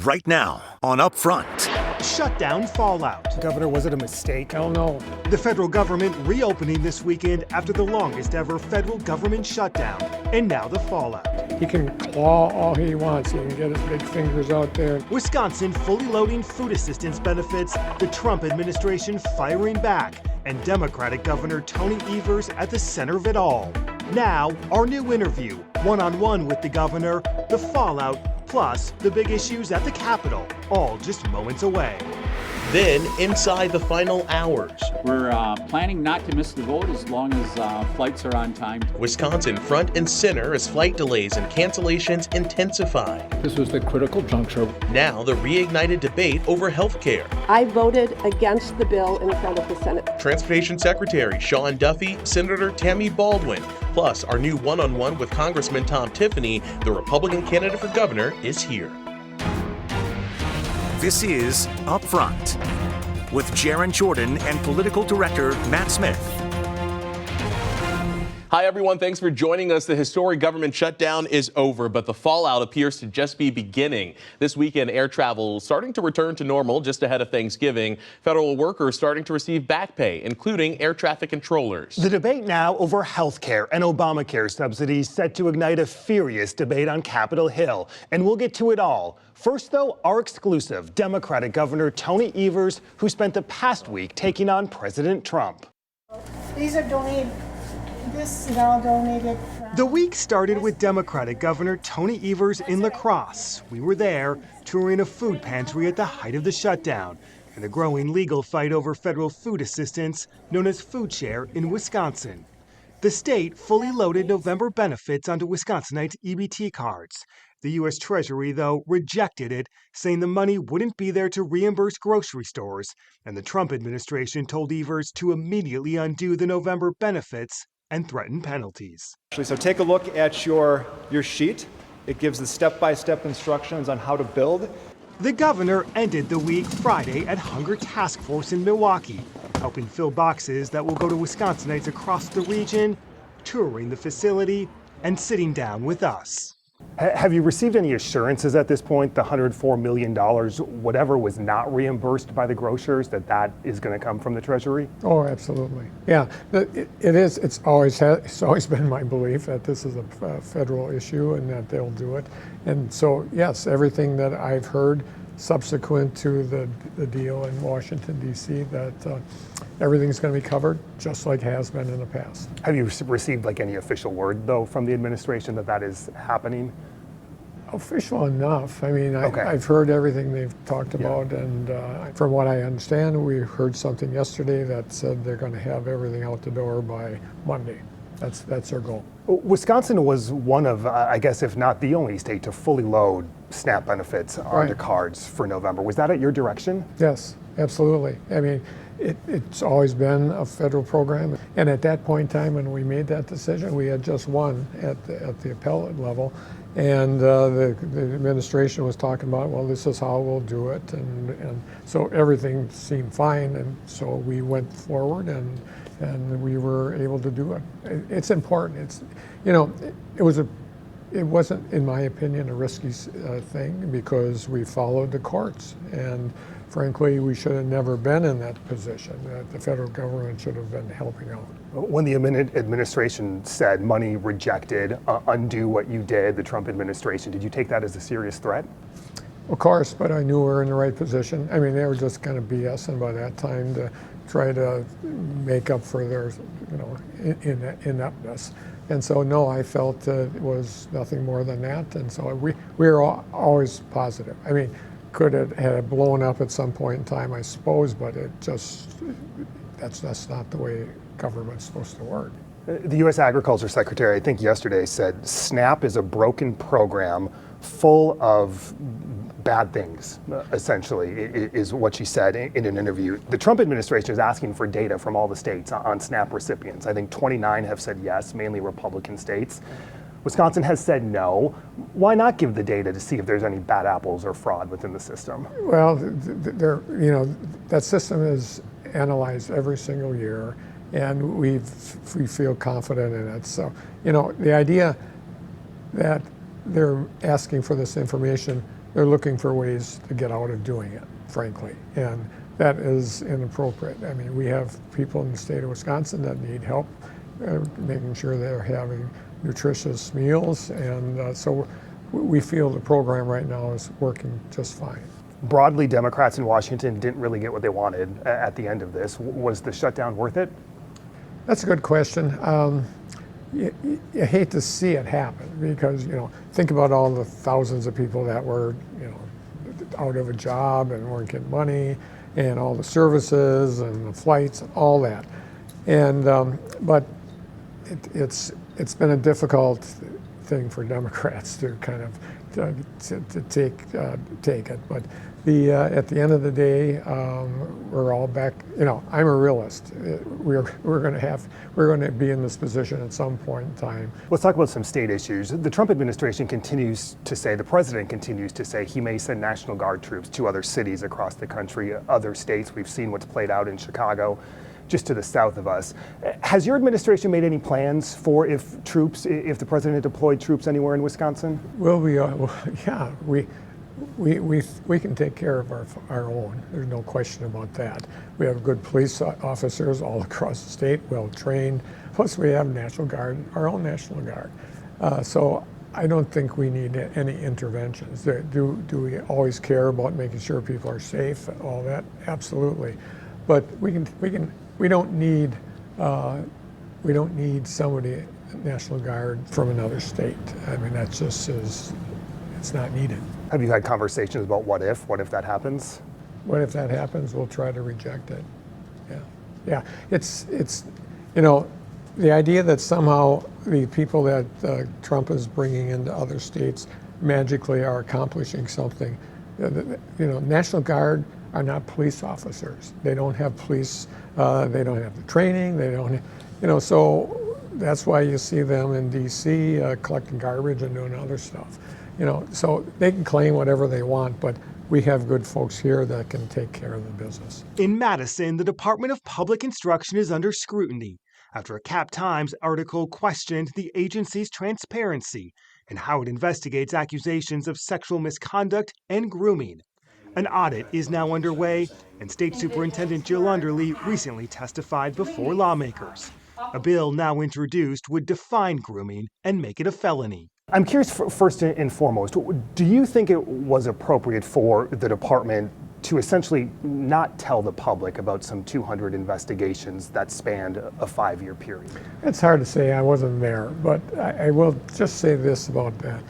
Right now on Upfront. Shutdown fallout. Governor, was it a mistake? Hell no. The federal government reopening this weekend after the longest ever federal government shutdown. And now the fallout. He can claw all he wants. He can get his big fingers out there. Wisconsin fully loading food assistance benefits, the Trump administration firing back, and Democratic Governor Tony Evers at the center of it all. Now, our new interview, one-on-one with the governor, the fallout, plus the big issues at the Capitol, all just moments away. Then, inside the final hours, we're planning not to miss the vote as long as flights are on time. Wisconsin front and center as flight delays and cancellations intensify. This was the critical juncture. Now, the reignited debate over health care. I voted against the bill in front of the Senate. Transportation Secretary Sean Duffy, Senator Tammy Baldwin, plus our new one-on-one with Congressman Tom Tiffany, the Republican candidate for governor, is here. This is Upfront with Jaron Jordan and political director Matt Smith. Hi, everyone. Thanks for joining us. The historic government shutdown is over, but the fallout appears to just be beginning. This weekend, air travel starting to return to normal just ahead of Thanksgiving. Federal workers starting to receive back pay, including air traffic controllers. The debate now over health care and Obamacare subsidies set to ignite a furious debate on Capitol Hill. And we'll get to it all. First, though, our exclusive Democratic Governor Tony Evers, who spent the past week taking on President Trump. These are donated. This is all donated from... The week started with Democratic Governor Tony Evers in La Crosse. We were there, touring a food pantry at the height of the shutdown, and a growing legal fight over federal food assistance known as food share in Wisconsin. The state fully loaded November benefits onto Wisconsinites' EBT cards. The U.S. Treasury, though, rejected it, saying the money wouldn't be there to reimburse grocery stores, and the Trump administration told Evers to immediately undo the November benefits and threaten penalties. So take a look at your sheet. It gives the step-by-step instructions on how to build. The governor ended the week Friday at Hunger Task Force in Milwaukee, helping fill boxes that will go to Wisconsinites across the region, touring the facility, and sitting down with us. Have you received any assurances at this point, the $104 million, whatever was not reimbursed by the grocers, that is going to come from the Treasury? Oh, absolutely. Yeah, it is. It's always been my belief that this is a federal issue and that they'll do it. And so, yes, everything that I've heard subsequent to the deal in Washington, D.C., that everything's going to be covered just like has been in the past. Have you received any official word, though, from the administration that is happening? Official enough. I mean, Okay. I've heard everything they've talked about, and from what I understand, we heard something yesterday that said they're going to have everything out the door by Monday. That's their goal. Wisconsin was one of, I guess, if not the only state to fully load SNAP benefits onto cards for November. Was that at your direction? Yes, absolutely. I mean, it's always been a federal program. And at that point in time when we made that decision, we had just one at the appellate level. And the administration was talking about, well, this is how we'll do it. And so everything seemed fine. And so we went forward and we were able to do it. It's important. It wasn't, in my opinion, a risky thing because we followed the courts. And frankly, we should have never been in that position. That the federal government should have been helping out. When the administration said money rejected, undo what you did, the Trump administration, did you take that as a serious threat? Of course, but I knew we were in the right position. I mean, they were just kind of BSing by that time to try to make up for their, ineptness. And so, no, I felt it was nothing more than that. And so we were always positive. I mean, could it have blown up at some point in time, I suppose, but that's not the way government's supposed to work. The U.S. Agriculture Secretary, I think yesterday, said SNAP is a broken program full of bad things, essentially, is what she said in an interview. The Trump administration is asking for data from all the states on SNAP recipients. I think 29 have said yes, mainly Republican states. Wisconsin has said no. Why not give the data to see if there's any bad apples or fraud within the system? Well, that system is analyzed every single year, and we feel confident in it. So, the idea that they're asking for this information they're looking for ways to get out of doing it, frankly, and that is inappropriate. I mean, we have people in the state of Wisconsin that need help making sure they're having nutritious meals, and so we feel the program right now is working just fine. Broadly, Democrats in Washington didn't really get what they wanted at the end of this. Was the shutdown worth it? That's a good question. You hate to see it happen because, think about all the thousands of people that were, out of a job and weren't getting money, and all the services and the flights and all that. And but it's been a difficult thing for Democrats to kind of to take it. But at the end of the day, we're all back. I'm a realist. We're going to be in this position at some point in time. Let's talk about some state issues. The Trump administration continues to say, the president continues to say, he may send National Guard troops to other cities across the country, other states. We've seen what's played out in Chicago, just to the south of us. Has your administration made any plans for if the president deployed troops anywhere in Wisconsin? Well, we can take care of our own. There's no question about that. We have good police officers all across the state, well trained. Plus, we have National Guard, our own National Guard. So I don't think we need any interventions. Do we always care about making sure people are safe? All that, absolutely. But we don't need somebody, National Guard from another state. I mean, that just is, it's not needed. Have you had conversations about what if that happens? What if that happens? We'll try to reject it. Yeah. It's the idea that somehow the people that Trump is bringing into other states magically are accomplishing something. National Guard are not police officers. They don't have police. They don't have the training. They don't. So that's why you see them in D.C. Collecting garbage and doing other stuff. So they can claim whatever they want, but we have good folks here that can take care of the business. In Madison, the Department of Public Instruction is under scrutiny after a Cap Times article questioned the agency's transparency and how it investigates accusations of sexual misconduct and grooming. An audit is now underway, and State Superintendent Jill Underly recently testified before lawmakers. A bill now introduced would define grooming and make it a felony. I'm curious, first and foremost, do you think it was appropriate for the department to essentially not tell the public about some 200 investigations that spanned a 5-year period? It's hard to say. I wasn't there, but I will just say this about that.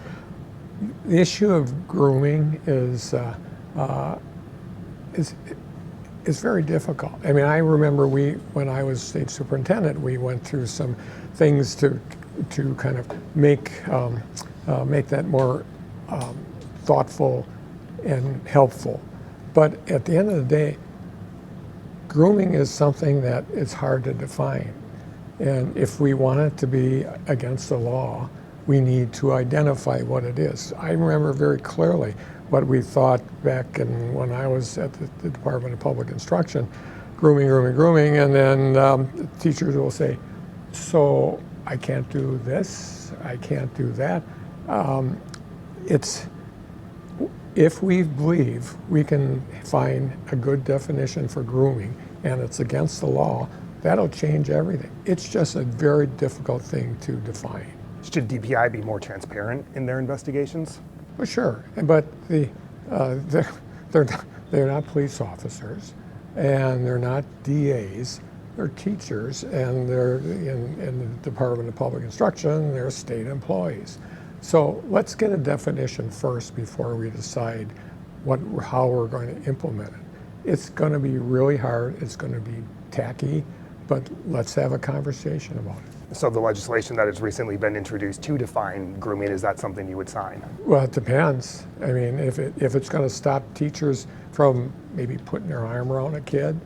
The issue of grooming is very difficult. I mean, I remember when I was state superintendent, we went through some things to kind of make that more thoughtful and helpful. But at the end of the day, grooming is something that is hard to define. And if we want it to be against the law, we need to identify what it is. I remember very clearly what we thought back when I was at the Department of Public Instruction, grooming, and then teachers will say, so I can't do this, I can't do that. If we believe we can find a good definition for grooming and it's against the law, that'll change everything. It's just a very difficult thing to define. Should DPI be more transparent in their investigations? Well, sure, but they're not police officers, and they're not DAs. They're teachers, and they're in the Department of Public Instruction. They're state employees. So let's get a definition first before we decide how we're going to implement it. It's going to be really hard. It's going to be tacky, but let's have a conversation about it. So the legislation that has recently been introduced to define grooming, is that something you would sign? Well, it depends. I mean, if it's going to stop teachers from maybe putting their arm around a kid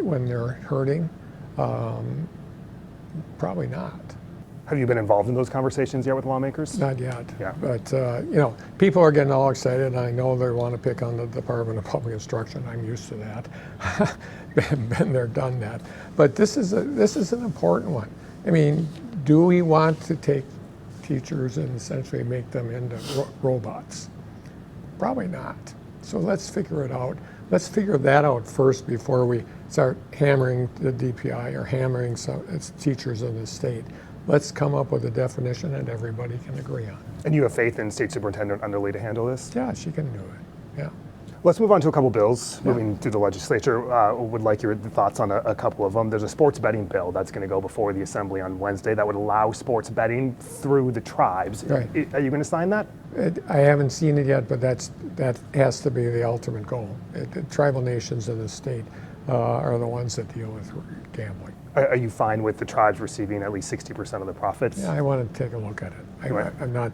when they're hurting, probably not. Have you been involved in those conversations yet with lawmakers? Not yet. Yeah. But people are getting all excited. I know they want to pick on the Department of Public Instruction. I'm used to that. Been there, done that. But this is an important one. I mean, do we want to take teachers and essentially make them into robots? Probably not. So let's figure it out. Let's figure that out first before we start hammering the DPI or hammering some teachers in the state. Let's come up with a definition that everybody can agree on. And you have faith in State Superintendent Underly to handle this? Yeah, she can do it. Yeah. Let's move on to a couple bills moving through the legislature. Would like your thoughts on a couple of them. There's a sports betting bill that's going to go before the Assembly on Wednesday that would allow sports betting through the tribes. Right. Are you going to sign that? I haven't seen it yet, but that has to be the ultimate goal. The tribal nations in the state are the ones that deal with gambling. Are you fine with the tribes receiving at least 60% of the profits? Yeah, I want to take a look at it. I'm not.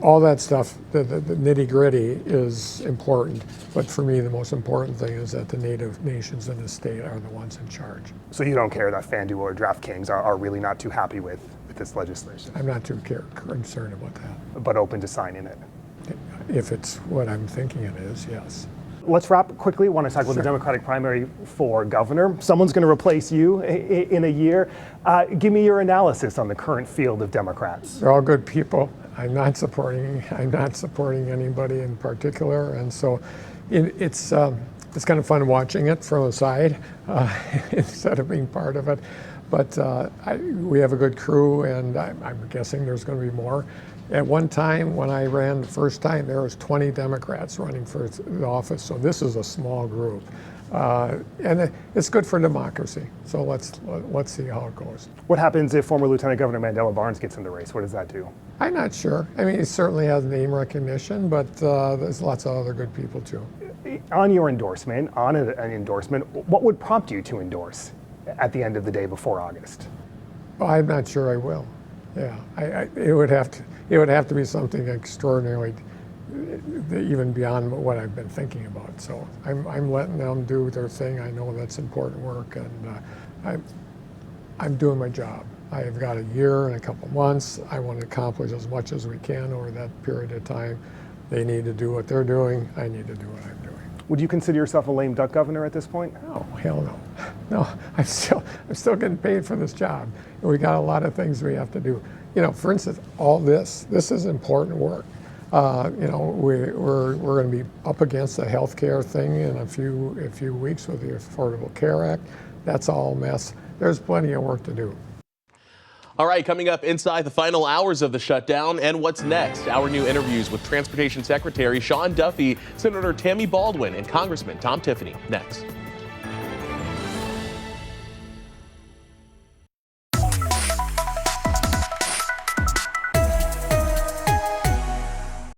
All that stuff, the nitty-gritty is important, but for me the most important thing is that the native nations in the state are the ones in charge. So you don't care that FanDuel or DraftKings are really not too happy with this legislation? I'm not too concerned about that. But open to signing it? If it's what I'm thinking it is, yes. Let's wrap quickly. I want to talk about the Democratic primary for governor. Someone's going to replace you in a year. Give me your analysis on the current field of Democrats. They're all good people. I'm not supporting anybody in particular, and so it's kind of fun watching it from the side instead of being part of it. But we have a good crew, and I'm guessing there's going to be more. At one time, when I ran the first time, there was 20 Democrats running for the office, so this is a small group. And it's good for democracy, so let's see how it goes. What happens if former Lieutenant Governor Mandela Barnes gets in the race? What does that do? I'm not sure. I mean, he certainly has name recognition, but there's lots of other good people too. On your endorsement, what would prompt you to endorse at the end of the day before August? Well, I'm not sure I will. Yeah, it would have to be something extraordinarily, even beyond what I've been thinking about. So I'm letting them do their thing. I know that's important work, and I'm doing my job. I've got a year and a couple months. I want to accomplish as much as we can over that period of time. They need to do what they're doing. I need to do what I'm doing. Would you consider yourself a lame duck governor at this point? Oh, hell no. No, I'm still getting paid for this job. And we got a lot of things we have to do. You know, for instance, all this is important work. You know, we're going to be up against the health care thing in a few weeks with the Affordable Care Act. That's all a mess. There's plenty of work to do. All right, coming up inside the final hours of the shutdown and what's next, our new interviews with Transportation Secretary Sean Duffy, Senator Tammy Baldwin, and Congressman Tom Tiffany next.